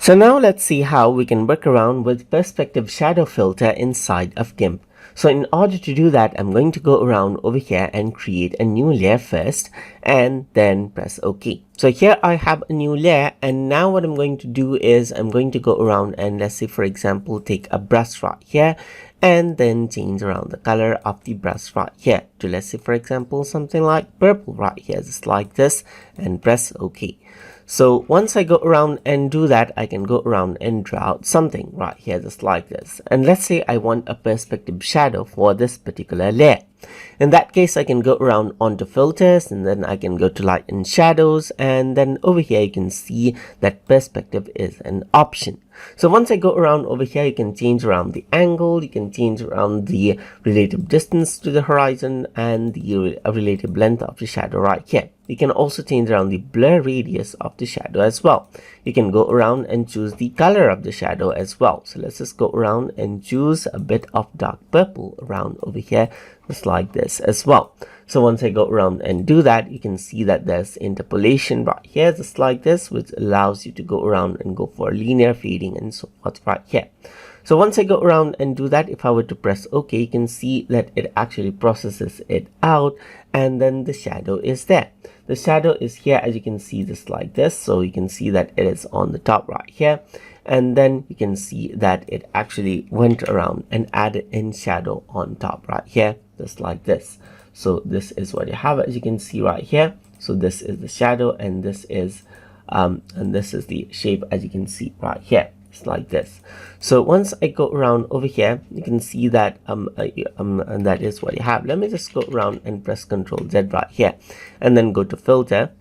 So now let's see how we can work around with perspective shadow filter inside of GIMP. So in order to do that, I'm going to go around over here and create a new layer first and then press OK. So here I have a new layer, and now what I'm going to do is I'm going to go around and let's say, for example, take a brush right here and then change around the color of the brush right here to, let's say, for example, something like purple right here, just like this, and press OK. So once I go around and do that, I can go around and draw out something right here just like this. And let's say I want a perspective shadow for this particular layer. In that case, I can go around onto filters, and then I can go to light and shadows, and then over here you can see that perspective is an option. So once I go around over here, you can change around the angle, you can change around the relative distance to the horizon and the relative length of the shadow right here. You can also change around the blur radius of the shadow as well. You can go around and choose the color of the shadow as well. So let's just go around and choose a bit of dark purple around over here, just like this as well. So once I go around and do that, you can see that there's interpolation right here, just like this, which allows you to go around and go for linear fading and so forth right here. So once I go around and do that, if I were to press OK, you can see that it actually processes it out, and then the shadow is there. The shadow is here, as you can see, just like this. So you can see that it is on the top right here, and then you can see that it actually went around and added in shadow on top right here, just like this. So this is what you have, as you can see right here. So this is the shadow, and this is the shape, as you can see right here. It's like this. So once I go around over here, you can see that and that is what you have. Let me just go around and press Ctrl Z right here, and then go to filter,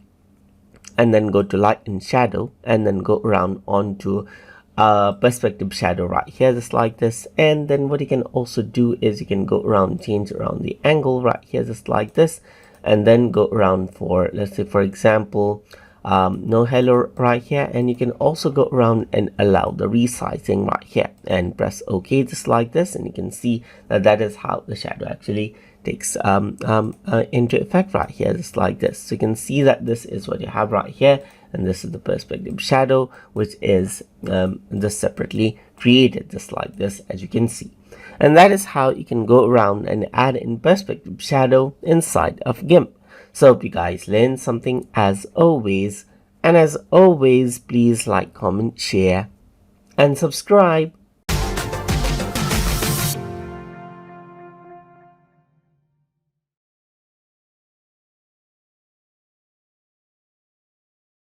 and then go to light and shadow, and then go around onto perspective shadow right here, just like this. And then what you can also do is you can go around, change around the angle right here, just like this, and then go around for, let's say, for example, no halo right here, and you can also go around and allow the resizing right here and press OK, just like this, and you can see that that is how the shadow actually takes into effect right here, just like this. So you can see that this is what you have right here, and this is the perspective shadow, which is just separately created, just like this, as you can see. And that is how you can go around and add in perspective shadow inside of GIMP. So hope you guys learned something as always, and as always, please like, comment, share, and subscribe.